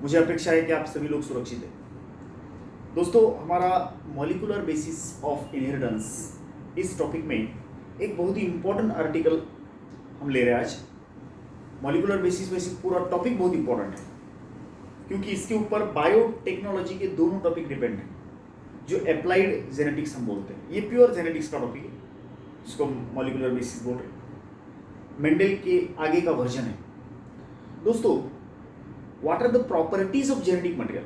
मुझे अपेक्षा है कि आप सभी लोग सुरक्षित हैं। दोस्तों, हमारा मॉलिक्यूलर बेसिस ऑफ इनहेरिटेंस इस टॉपिक में एक बहुत ही इंपॉर्टेंट आर्टिकल हम ले रहे हैं आज। मॉलिक्यूलर बेसिस में से पूरा टॉपिक बहुत इंपॉर्टेंट है क्योंकि इसके ऊपर बायोटेक्नोलॉजी के दोनों टॉपिक डिपेंड हैं, जो अप्लाइड जेनेटिक्स हम बोलते हैं। ये प्योर जेनेटिक्स का टॉपिक है जिसको मॉलिक्यूलर बेसिस बोल रहे हैं। मेंडल के आगे का वर्जन है। दोस्तों, what are the properties of genetic material,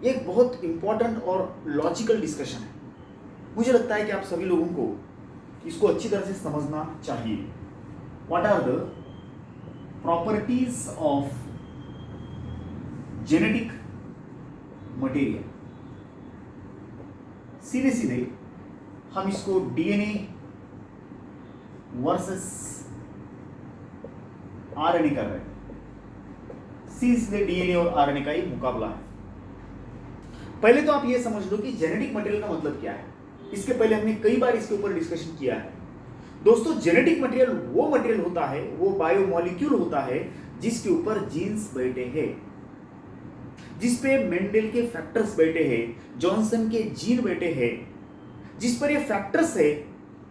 ये एक बहुत इंपॉर्टेंट और लॉजिकल डिस्कशन है। मुझे लगता है कि आप सभी लोगों को इसको अच्छी तरह से समझना चाहिए। What are the properties of genetic material. सीधे सीधे हम इसको डीएनए वर्सेस आरएनए कर रहे हैं। सीधे डीएनए और आरएनए का ही मुकाबला है। पहले तो आप ये समझ लो कि जेनेटिक मटेरियल का मतलब क्या है। इसके पहले हमने कई बार इसके ऊपर डिस्कशन किया है। दोस्तों, जेनेटिक मटेरियल वो मटेरियल होता है, वो बायोमॉलिक्यूल होता है जिसके ऊपर जीन्स बैठे हैं, जिसपे मेंडल के फैक्टर्स बैठे हैं, जॉनसन के जीन बैठे हैं। जिस पर ये फैक्टर्स है,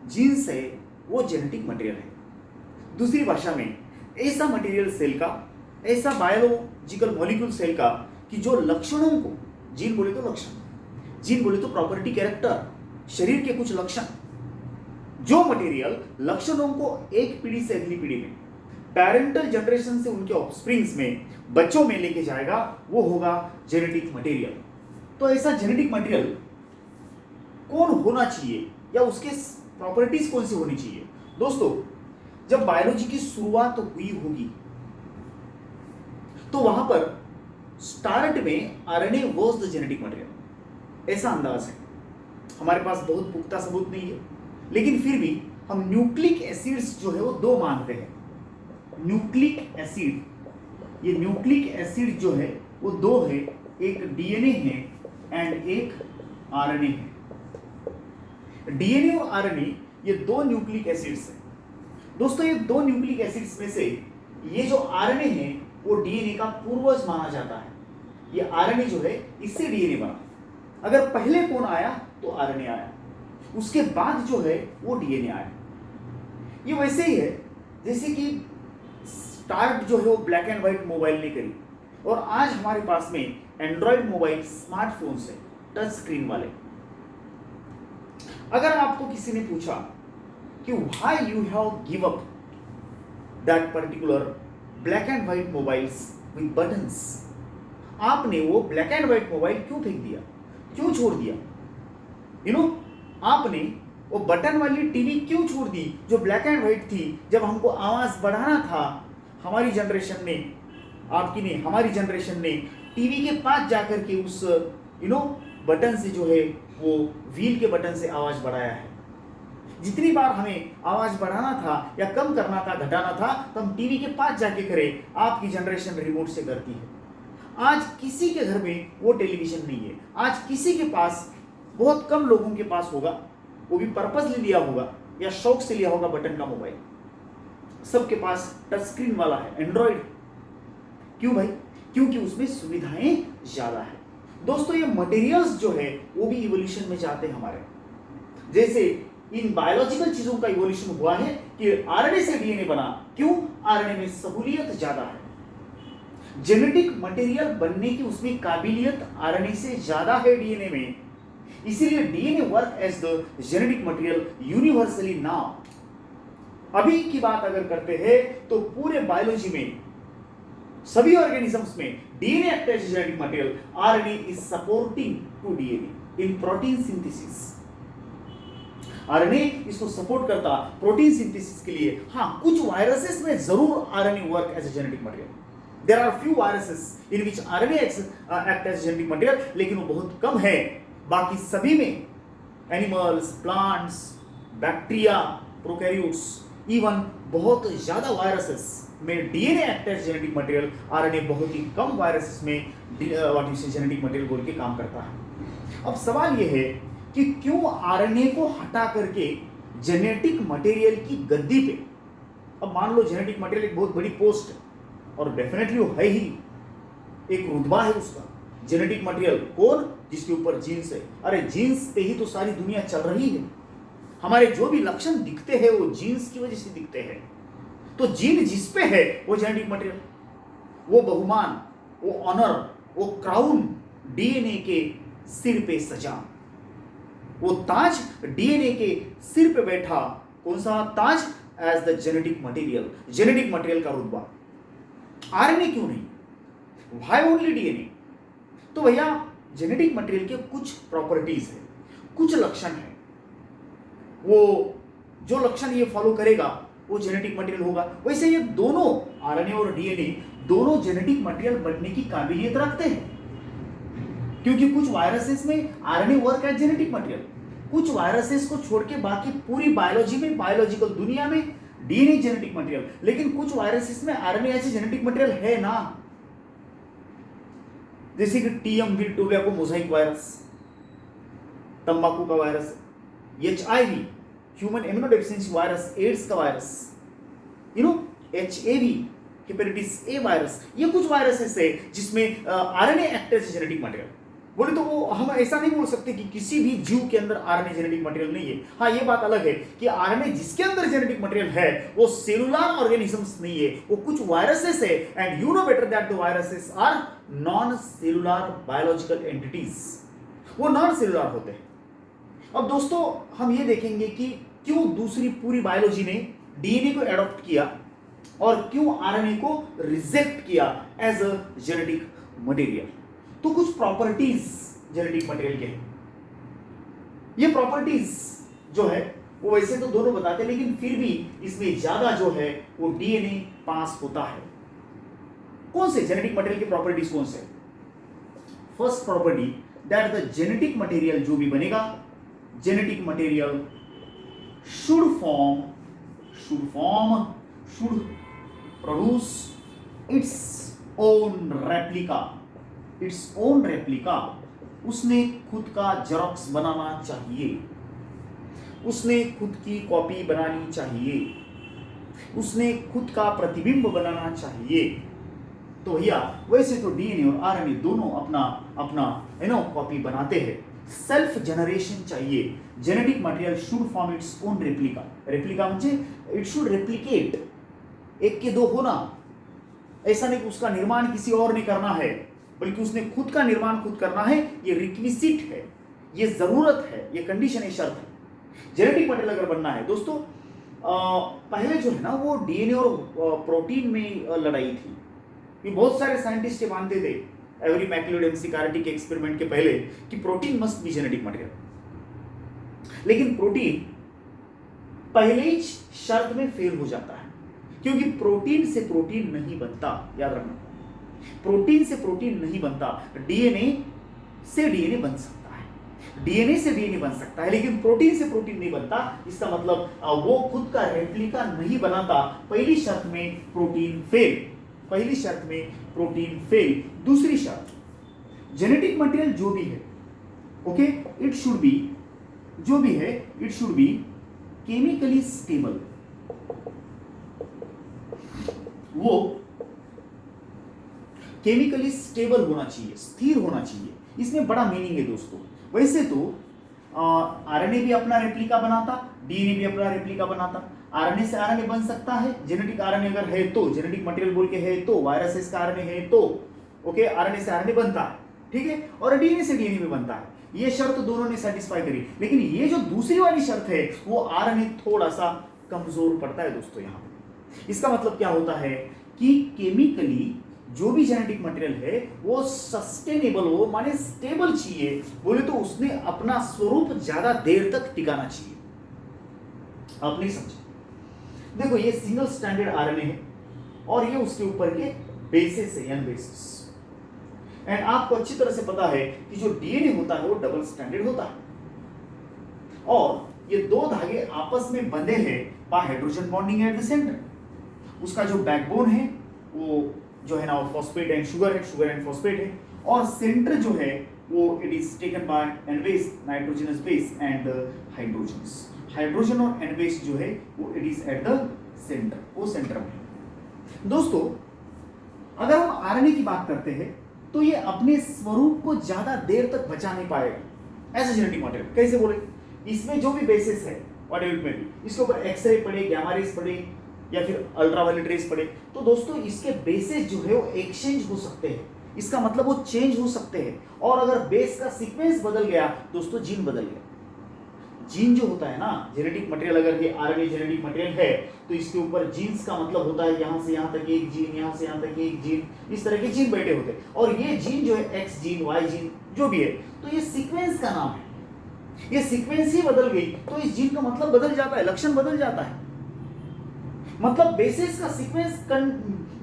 जीन्स है, वो जेनेटिक मटेरियल है। दूसरी भाषा में ऐसा मटेरियल सेल का, ऐसा बायोलॉजिकल मॉलिक्यूल सेल का कि जो लक्षणों को, जीन बोले तो लक्षण, जीन बोले तो प्रॉपर्टी, कैरेक्टर, शरीर के कुछ लक्षण, जो मटेरियल लक्षणों को एक पीढ़ी से अगली पीढ़ी में, पैरेंटल जनरेशन से उनके ऑफस्प्रिंग्स में, बच्चों में लेके जाएगा, वो होगा जेनेटिक मटेरियल। तो ऐसा जेनेटिक मटेरियल कौन होना चाहिए या उसके प्रॉपर्टीज कौन सी होनी चाहिए? दोस्तों, जब बायोलॉजी की शुरुआत हुई होगी तो वहां पर स्टार्ट में RNA was the genetic material, ऐसा अंदाज है। हमारे पास बहुत पुख्ता सबूत नहीं है, लेकिन फिर भी हम न्यूक्लिक एसिड्स जो है वो दो मानते हैं। न्यूक्लिक एसिड, ये न्यूक्लिक एसिड जो है वो दो है, एक डीएनए है एंड एक आरएनए है। डीएनए और आरएनए ये दो न्यूक्लिक एसिड्स हैं। दोस्तों, ये दो न्यूक्लिक एसिड्स में से ये जो आरएनए है वो डीएनए का पूर्वज माना जाता है। ये आरएनए जो है इससे डीएनए बना। अगर पहले कौन आया तो आरएनए आया, उसके बाद जो है वो डीएनए आया। ये वैसे ही है जैसे कि स्टार्ट जो है वो ब्लैक एंड व्हाइट मोबाइल ने करी, और आज हमारे पास में एंड्रॉइड मोबाइल, स्मार्टफोन्स है, टच स्क्रीन वाले। अगर आपको किसी ने पूछा कि why you have give up that particular black and white mobiles with buttons, आपने वो ब्लैक एंड व्हाइट मोबाइल क्यों फेंक दिया, क्यों छोड़ दिया? आपने वो बटन वाली टीवी क्यों छोड़ दी जो ब्लैक एंड व्हाइट थी? जब हमको आवाज बढ़ाना था, हमारी जनरेशन ने, आपकी नहीं, हमारी जनरेशन ने टीवी के पास जाकर के उस बटन से जो है वो व्हील के बटन से आवाज बढ़ाया है। जितनी बार हमें आवाज बढ़ाना था या कम करना था, घटाना था, तो हम टीवी के पास जाके करें। आपकी जनरेशन रिमोट से करती है। आज किसी के घर में वो टेलीविजन नहीं है। आज किसी के पास, बहुत कम लोगों के पास होगा, वो भी पर्पसली लिया होगा या शौक से लिया होगा बटन का मोबाइल। सबके पास टच स्क्रीन वाला है, एंड्रॉइड। क्यों भाई? क्योंकि उसमें सुविधाएं ज्यादा है। दोस्तों, ये मटेरियल्स जो है वो भी इवोल्यूशन में जाते हैं हमारे। जैसे इन बायोलॉजिकल चीजों का इवोल्यूशन हुआ है कि आरएनए से डीएनए बना। क्यों? आरएनए में सहूलियत ज्यादा है। जेनेटिक मटेरियल बनने की उसमें काबिलियत आरएनए से ज्यादा है डीएनए में, इसीलिए DNA work as the genetic material universally now. अभी की बात अगर करते हैं तो पूरे बायोलॉजी में, सभी ऑर्गेनिजम्स में DNA act as genetic material, RNA is supporting to DNA in protein synthesis. RNA इसको सपोर्ट करता प्रोटीन सिंथेसिस के लिए। हाँ, कुछ वायरसेस में जरूर RNA work as a genetic material. There are few viruses in which RNA act as genetic material, लेकिन वो बहुत कम है। बाकी सभी में, animals, plants, bacteria, prokaryotes, even बहुत ज्यादा वायरसेस में DNA act as genetic material, RNA बहुत ही कम वायरसेस में व्हाट यू से जेनेटिक मटेरियल बोल के काम करता है। अब सवाल यह है कि क्यों आरएनए को हटा करके जेनेटिक मटेरियल की गद्दी पे, अब मान लो जेनेटिक मटेरियल एक बहुत बड़ी पोस्ट है और डेफिनेटली वो है ही, एक रुतबा है उसका। जेनेटिक मटेरियल कौन? जिसके ऊपर जीन्स है। अरे जीन्स पे ही तो सारी दुनिया चल रही है। हमारे जो भी लक्षण दिखते हैं वो जीन्स की वजह से दिखते हैं। तो जीन जिस पे है वो जेनेटिक मटेरियल, वो बहुमान, वो ऑनर, वो क्राउन डीएनए के सिर पे सजा, वो ताज डीएनए के सिर पे बैठा। कौन सा ताज? As the genetic material, genetic material का रुतबा। आरएनए क्यों नहीं? Why only DNA? तो भैया जेनेटिक मटेरियल के कुछ प्रॉपर्टीज है, कुछ लक्षण है। वो जो लक्षण ये फॉलो करेगा वो जेनेटिक मटेरियल होगा। वैसे ये दोनों आरएनए और डीएनए दोनों जेनेटिक मटेरियल बनने की काबिलियत रखते हैं, क्योंकि कुछ वायरसेस में RNA work as genetic material, कुछ वायरसेस को छोड़ के बाकी पूरी बायोलॉजी में, बायोलॉजिकल दुनिया में डीएनए जेनेटिक मटेरियल। लेकिन कुछ वायरसेस में आरएनए ऐसे जेनेटिक मटेरियल है ना, जैसे कि टीएमवी टोबैको मोजाइक वायरस, तंबाकू का virus, HIV human immunodeficiency virus, AIDS का virus, HAV hepatitis A virus. ये कुछ वायरसेस है जिसमें RNA act as genetic material. बोले तो वो हम ऐसा नहीं बोल सकते कि किसी भी जीव के अंदर आरएनए जेनेटिक मटेरियल नहीं है। हाँ, ये बात अलग है कि आरएनए जिसके अंदर जेनेटिक मटेरियल है वो सेलुलर ऑर्गेनिजम्स नहीं है, वो कुछ वायरसेस है। And you know better that the viruses are non cellular biological entities, वो नॉन सेलुलर होते हैं। अब दोस्तों हम ये देखेंगे कि क्यों दूसरी पूरी बायोलॉजी ने डीएनए को एडॉप्ट किया और क्यों आरएनए को रिजेक्ट किया एज अ जेनेटिक मटेरियल। तो कुछ प्रॉपर्टीज जेनेटिक मटेरियल के हैं। ये प्रॉपर्टीज जो है वो वैसे तो दोनों बताते हैं, लेकिन फिर भी इसमें ज्यादा जो है वो डीएनए पास होता है। कौन से जेनेटिक मटेरियल की प्रॉपर्टीज कौन से? First property that the genetic material जो भी बनेगा, genetic material should produce its own replica. उसने खुद का जेरॉक्स बनाना चाहिए, उसने खुद की कॉपी बनानी चाहिए, उसने खुद का प्रतिबिंब बनाना चाहिए। तो भैया वैसे तो डीएनए और आरएनए दोनों अपना अपना कॉपी बनाते हैं। सेल्फ जनरेशन चाहिए। Genetic material should form its own replica म्हणजे इट शुड रेप्लिकेट, एक के दो होना। ऐसा नहीं कि उसका निर्माण किसी और ने करना है, बल्कि उसने खुद का निर्माण खुद करना है। ये रिक्विजिट है, ये जरूरत है, ये कंडीशन है, शर्त है। जेनेटिक मटेरियल अगर बनना है दोस्तों, पहले जो है ना वो डीएनए और प्रोटीन में लड़ाई थी। ये बहुत सारे साइंटिस्ट ये मानते थे एवरी मैक्यूलेट एनसीईआरटी के एक्सपेरिमेंट के पहले कि protein must be genetic material. लेकिन प्रोटीन पहले ही शर्त में फेल हो जाता है, क्योंकि प्रोटीन से प्रोटीन नहीं बनता। याद रखना, प्रोटीन से प्रोटीन नहीं बनता। डीएनए से डीएनए बन सकता है, डीएनए से डीएनए बन सकता है, लेकिन प्रोटीन से प्रोटीन नहीं बनता। इसका मतलब वो खुद का रेप्लिका नहीं बनाता। पहली शर्त में प्रोटीन फेल, पहली शर्त में प्रोटीन फेल। दूसरी शर्त, जेनेटिक मटेरियल जो भी है, ओके, इट शुड बी, जो भी है it should be chemically stable. वो केमिकली स्टेबल होना चाहिए, स्थिर होना चाहिए। इसमें बड़ा मीनिंग है दोस्तों। वैसे तो आरएनए भी अपना रेप्लिका बनाता, डीएनए भी अपना रेप्लिका बनाता। आरएनए से आरएनए बन सकता है, जेनेटिक आरएनए अगर है तो, जेनेटिक मटेरियल बोल के है तो, वायरसेस का आरएनए है तो, ओके, आरएनए से आरएनए बनता है, ठीक है, और डीएनए से डीएनए भी बनता है। ये शर्त दोनों ने सेटिस्फाई करी। लेकिन ये जो दूसरी वाली शर्त है वो आरएनए थोड़ा सा कमजोर पड़ता है दोस्तों। यहां पे इसका मतलब क्या होता है कि केमिकली जो भी जेनेटिक मटेरियल है वो सस्टेनेबल हो, माने स्टेबल चाहिए। बोले तो उसने अपना स्वरूप ज्यादा देर तक टिकाना चाहिए। आप नहीं समझे? देखो ये सिंगल स्टैंडर्ड आरएनए है और ये उसके ऊपर के बेसिस है, एन बेसिस। एंड आपको अच्छी तरह से पता है कि जो डीएनए होता है वो डबल स्टैंडर्ड होता है, और ये दो धागे आपस में बंधे हैं by hydrogen bonding at the centre. उसका जो बैकबोन है वो जो है ना वो फॉस्फेट एंड शुगर है, शुगर एंड फॉस्फेट है, और सेंटर जो है वो it is taken by N base, nitrogenous base and hydrogens. Hydrogen और एन बेस जो है वो it is at the centre, वो सेंटर में। दोस्तों अगर हम आरएनए की बात करते हैं तो ये अपने स्वरूप को ज्यादा देर तक बचा नहीं पाएगा एज ए जेनेटिक मटेरियल। कैसे बोले, इसमें जो भी बेसिस है व्हाटएवर में भी, इसके ऊपर एक्सरे पड़े, गामा रेज पड़े या फिर अल्ट्रावायलेट रेज पड़े, तो दोस्तों इसके बेसिस जो है वो एक्सचेंज हो सकते हैं, इसका मतलब वो चेंज हो सकते हैं। और अगर बेस का सीक्वेंस बदल गया दोस्तों, जीन बदल गया। जीन जो होता है ना, जेनेटिक मटेरियल, अगर ये आरएनए जेनेटिक मटेरियल है तो इसके ऊपर जीन्स का मतलब होता है यहां से यहां तक एक जीन, यहां से यहां तक एक जीन, इस तरह के जीन बैठे होते हैं। और ये जीन जो है एक्स जीन, वाई जीन जो भी है, तो ये सीक्वेंस का नाम है। ये सीक्वेंस ही बदल गई तो इस जीन का मतलब बदल जाता है, लक्षण बदल जाता है। मतलब बेसिस का सीक्वेंस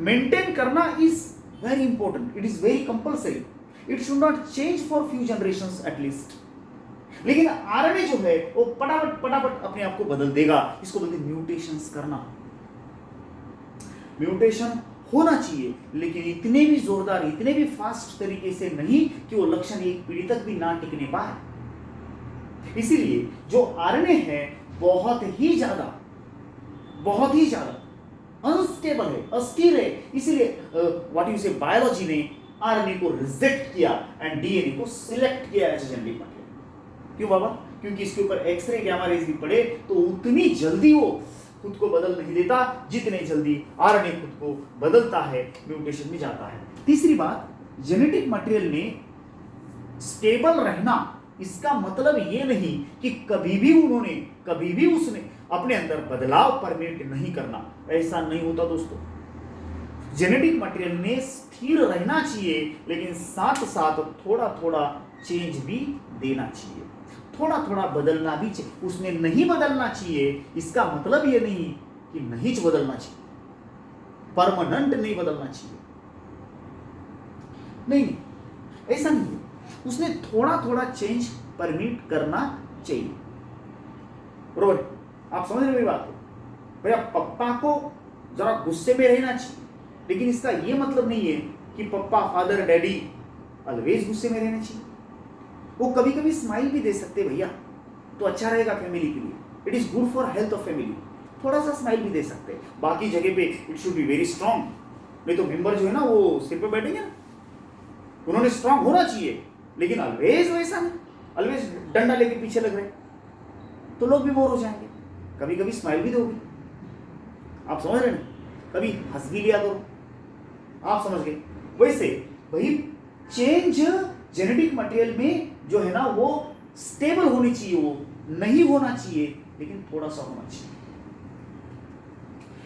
मेंटेन करना is very important, it is very compulsory, it should not change for few generations at least. लेकिन आरएनए जो है वो फटाफट फटाफट अपने आप को बदल देगा, इसको बोलते हैं म्यूटेशंस करना। म्यूटेशन होना चाहिए लेकिन इतने भी जोरदार, इतने भी फास्ट तरीके से नहीं कि वो लक्षण एक पीढ़ी तक भी ना टिकने पाए। इसीलिए जो आरएनए है बहुत ही ज्यादा अनस्टेबल है, अस्थिर है। इसीलिए व्हाट यू से बायोलॉजी ने आरएनए को रिजेक्ट किया एंड डीएनए को सिलेक्ट किया एज जेनेटिक मटेरियल। क्यों बाबा? क्योंकि इसके ऊपर एक्सरे गामा रेज भी पड़े तो उतनी जल्दी वो खुद को बदल नहीं देता जितने जल्दी आरएनए खुद को बदलता है, म्यूटेशन में जाता है। तीसरी बात, जेनेटिक मटेरियल में स्टेबल रहना, इसका मतलब ये नहीं कि कभी भी उसने अपने अंदर बदलाव परमिट नहीं करना, ऐसा नहीं होता दोस्तों। जेनेटिक मटेरियल में स्थिर रहना चाहिए लेकिन साथ साथ थोड़ा थोड़ा चेंज भी देना चाहिए, थोड़ा थोड़ा बदलना भी चाहिए। उसमें नहीं बदलना चाहिए इसका मतलब ये नहीं कि नहीं बदलना चाहिए, परमानेंट नहीं बदलना चाहिए, नहीं, ऐसा नहीं है। उसने थोड़ा थोड़ा चेंज परमिट करना चाहिए। बरोबर? आप समझ रहे मेरी बात को? भैया पप्पा को जरा गुस्से में रहना चाहिए लेकिन इसका यह मतलब नहीं है कि पप्पा, फादर, डैडी ऑलवेज गुस्से में रहना चाहिए। वो कभी कभी स्माइल भी दे सकते भैया, तो अच्छा रहेगा फैमिली के लिए, it is good for health of family. थोड़ा सा स्माइल भी दे सकते हैं, बाकी जगह पे it should be very strong. नहीं तो मेंबर जो है ना वो सिर पे बैठेंगे ना, उन्होंने स्ट्रांग होना चाहिए लेकिन ऑलवेज वैसा नहीं, ऑलवेज डंडा लेके पीछे लग रहे तो लोग भी बोर हो जाएंगे। कभी कभी स्माइल भी दोगे, आप समझ रहे ना, कभी हंस भी लिया करो, आप समझ गए। वैसे वही चेंज जेनेटिक मटेरियल में जो है ना वो स्टेबल होनी चाहिए, वो नहीं होना चाहिए लेकिन थोड़ा सा होना चाहिए।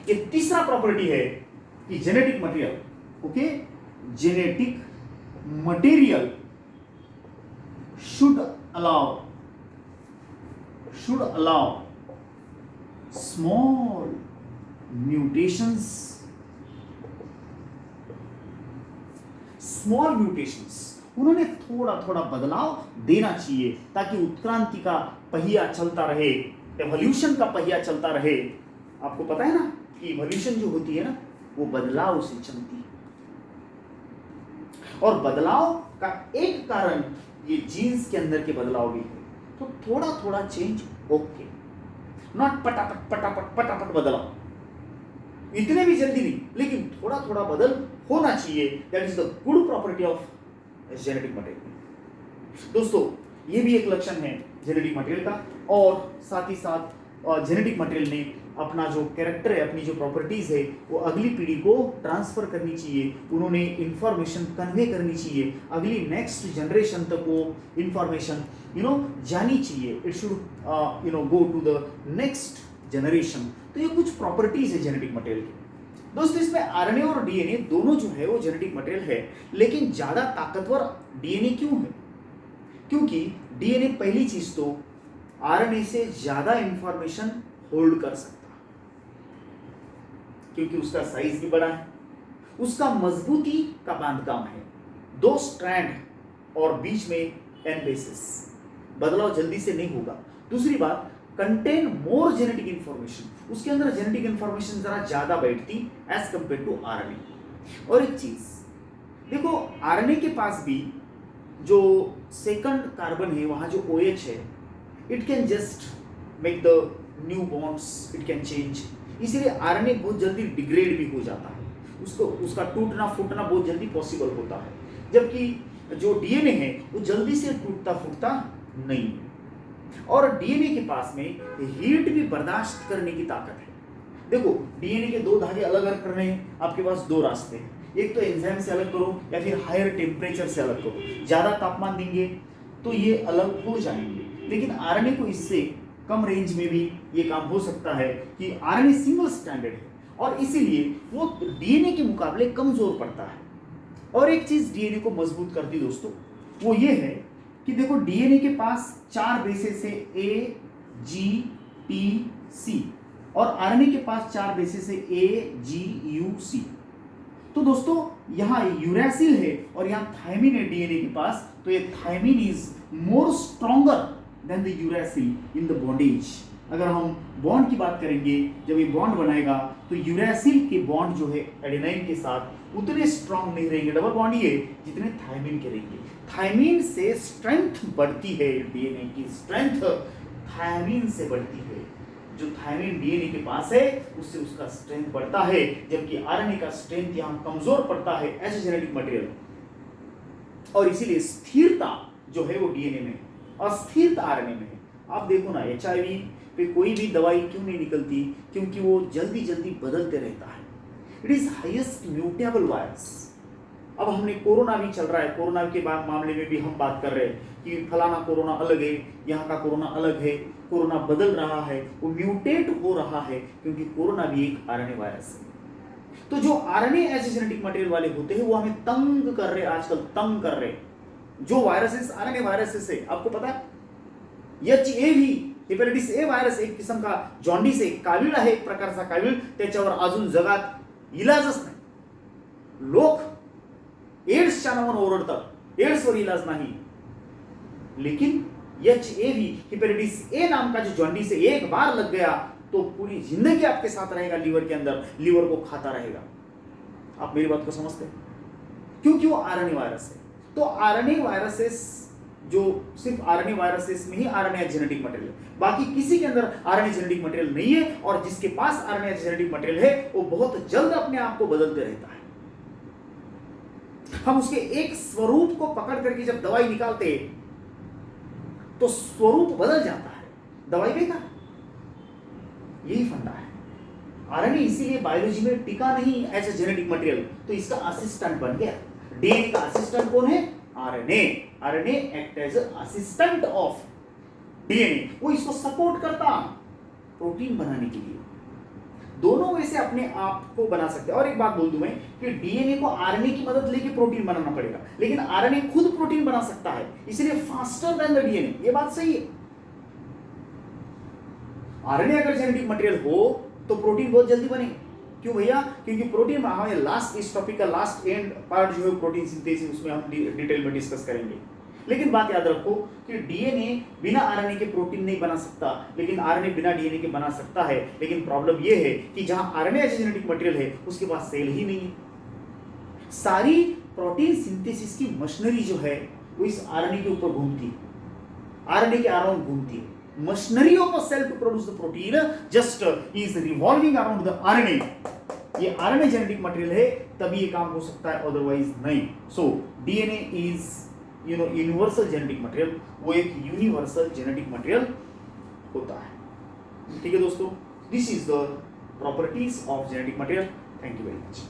ये तीसरा प्रॉपर्टी है कि genetic material, okay, genetic material should allow small mutations उन्होंने थोड़ा थोड़ा बदलाव देना चाहिए ताकि उत्क्रांति का पहिया चलता रहे, एवोल्यूशन का पहिया चलता रहे। आपको पता है ना कि इवोल्यूशन जो होती है ना वो बदलाव से चलती है, और बदलाव का एक कारण ये जीन्स के अंदर के बदलाव भी है। तो थोड़ा थोड़ा चेंज ओके, नॉट पटापट बदलाव, इतने भी जल्दी नहीं लेकिन थोड़ा थोड़ा बदल होना चाहिए। That is the good property of genetic material. दोस्तों ये भी एक लक्षण है जेनेटिक मटेरियल का, और साथ ही साथ जेनेटिक मटेरियल ने अपना जो कैरेक्टर है, अपनी जो प्रॉपर्टीज है वो अगली पीढ़ी को ट्रांसफर करनी चाहिए, उन्होंने इंफॉर्मेशन कन्वे करनी चाहिए, अगली नेक्स्ट जनरेशन तक वो इंफॉर्मेशन जानी चाहिए। It should go to the next generation. तो ये कुछ प्रॉपर्टीज है जेनेटिक मटेरियल की। दोस्तों इसमें आरएनए और डीएनए दोनों जो है वो जेनेटिक मटेरियल है, लेकिन ज्यादा ताकतवर डीएनए क्यों है? क्योंकि डीएनए पहली चीज तो आरएनए से ज्यादा इंफॉर्मेशन होल्ड कर सकता है, क्योंकि उसका साइज भी बड़ा है, उसका मजबूती का बांधकाम है, 2 स्ट्रैंड और बीच में एन बेसिस, बदलाव जल्दी से नहीं होगा। दूसरी बात, कंटेन मोर जेनेटिक इंफॉर्मेशन, उसके अंदर जेनेटिक इंफॉर्मेशन जरा ज्यादा बैठती एज कंपेयर टू आरएनए। और एक चीज देखो, आरएनए के पास भी जो सेकंड कार्बन है वहां जो OH है, it can just make the new bonds, it can change, इसीलिए आरएनए बहुत जल्दी डिग्रेड भी हो जाता है। उसको उसका टूटना फूटना बहुत जल्दी पॉसिबल होता है, जबकि जो डीएनए है वो जल्दी से टूटता फूटता नहीं है। और डीएनए के पास में हीट भी बर्दाश्त करने की ताकत है। देखो डीएनए के दो धागे अलग अलग करने हैं, आपके पास दो रास्ते हैं, एक तो एंजाइम से अलग करो या फिर हायर टेम्परेचर से अलग करो। ज़्यादा तापमान देंगे तो ये अलग हो जाएंगे, लेकिन आरएनए को इससे कम रेंज में भी ये काम हो सकता है कि आरएनए सिंगल स्टैंडर्ड है और इसीलिए वो डीएनए के मुकाबले कमजोर पड़ता है। और एक चीज डीएनए को मजबूत करती दोस्तों, वो ये है कि देखो डीएनए के पास 4 बेसेस है, ए जी टी सी, और आरएनए के पास 4 बेसेस है, ए जी यू सी। तो दोस्तों यहाँ यूरैसिल है और यहाँ थायमिन है डीएनए के पास, तो ये thymine is more stronger than the uracil in the bondage. अगर हम बॉन्ड की बात करेंगे, जब ये बॉन्ड बनाएगा तो यूरैसिल के बॉन्ड जो है एडेनाइन के साथ उतने स्ट्रॉन्ग नहीं रहेंगे, डबल बॉन्ड ये, जितने थायमिन के रहेंगे। थायमिन से स्ट्रेंथ बढ़ती है, डीएनए की स्ट्रेंथ थायमिन से बढ़ती है। जो थायमिन डीएनए के पास है उससे उसका स्ट्रेंथ बढ़ता है, जबकि आरएनए का स्ट्रेंथ यहाँ कमजोर पड़ता है एज जेनेटिक मटेरियल। और इसीलिए स्थिरता जो है वो डीएनए में, अस्थिरता आरएनए में है। आप देखो ना एचआईवी पे कोई भी दवाई क्यों नहीं निकलती, क्योंकि वो जल्दी जल्दी बदलते रहता है। It is highest mutable virus. अब हमने कोरोना भी चल रहा है, कोरोना के मामले में भी हम बात कर रहे हैं कि फलाना कोरोना अलग है, यहाँ का कोरोना अलग है, कोरोना बदल रहा है, वो म्यूटेट हो रहा है, क्योंकि कोरोना भी एक आरएनए वायरस है। तो जो आरएनए ऐसे जेनेटिक मटेरियल वाले होते हैं वो हमें तंग कर रहे, आजकल तंग कर रहे। जो वायरसेस आरएनए वायरसेस है, आपको पता है एचएवी हेपेटाइटिस ए वायरस एक किस्म का जॉन्डिस आहे, कावीळ आहे एक प्रकारचा कावीळ, त्याच्यावर अजून जगात इलाजच नाही। लोक एड्सच्या नावाने ओरडतात, एड्सवर इलाज नाही, लेकिन एचएवी हेपेटाइटिस ए नाम का जो जॉन्डिस है एक बार लग गया तो पूरी जिंदगी आपके साथ रहेगा, लीवर के अंदर, लीवर को खाता रहेगा। आप मेरी बात को समझते हैं? क्योंकि वो आरएनए वायरस है। तो आरएनए वायरसेस जो सिर्फ आरएनए वायरसेस में ही आरएनए जेनेटिक मटेरियल, बाकी किसी के अंदर आरएनए जेनेटिक मटेरियल नहीं है, और जिसके पास आरएनए जेनेटिक मटेरियल है वो बहुत जल्द अपने आप को बदलते रहता है। हम उसके एक स्वरूप को पकड़ करके जब दवाई निकालते हैं तो स्वरूप बदल जाता है, दवाई बेकार। यही फंडा है। आरएनए इसीलिए बायोलॉजी में टिका नहीं एज ए जेनेटिक मटेरियल, तो इसका असिस्टेंट बन गया। डीएनए का असिस्टेंट कौन है? RNA. RNA act as assistant of DNA, वो इसको सपोर्ट करता प्रोटीन बनाने के लिए। दोनों में से अपने आप को बना सकते हैं। और एक बात बोल दूं मैं कि डीएनए को आरएनए की मदद लेके प्रोटीन बनाना पड़ेगा, लेकिन आरएनए खुद प्रोटीन बना सकता है, इसलिए फास्टर देन द डीएनए। ये बात सही है। आरएनए अगर जेनेटिक मटेरियल हो तो प्रोटीन बहुत जल्दी बनेगा। क्यों भैया? क्योंकि प्रोटीन हमें लास्ट, इस टॉपिक का लास्ट एंड पार्ट जो है प्रोटीन सिंथेसिस, उसमें हम डिटेल में डिस्कस करेंगे। लेकिन बात याद रखो कि डीएनए बिना आरएनए के प्रोटीन नहीं बना सकता, लेकिन आरएनए बिना डीएनए के बना सकता है। लेकिन प्रॉब्लम यह है कि जहां आरएनए ऐसे जेनेटिक मटेरियल है उसके पास सेल ही नहीं है। सारी प्रोटीन सिंथेसिस की मशीनरी जो है वो इस आरएनए के ऊपर घूमती है, आरएनए के अराउंड घूमती है। Machinery of a cell to produce the protein just is revolving around the RNA. ये आरएनए जेनेटिक मटेरियल है तभी ये काम हो सकता है, अदरवाइज नहीं। So DNA is universal genetic material, वो एक यूनिवर्सल जेनेटिक मटेरियल होता है। ठीक है दोस्तों, this is the properties of genetic material. Thank you very much.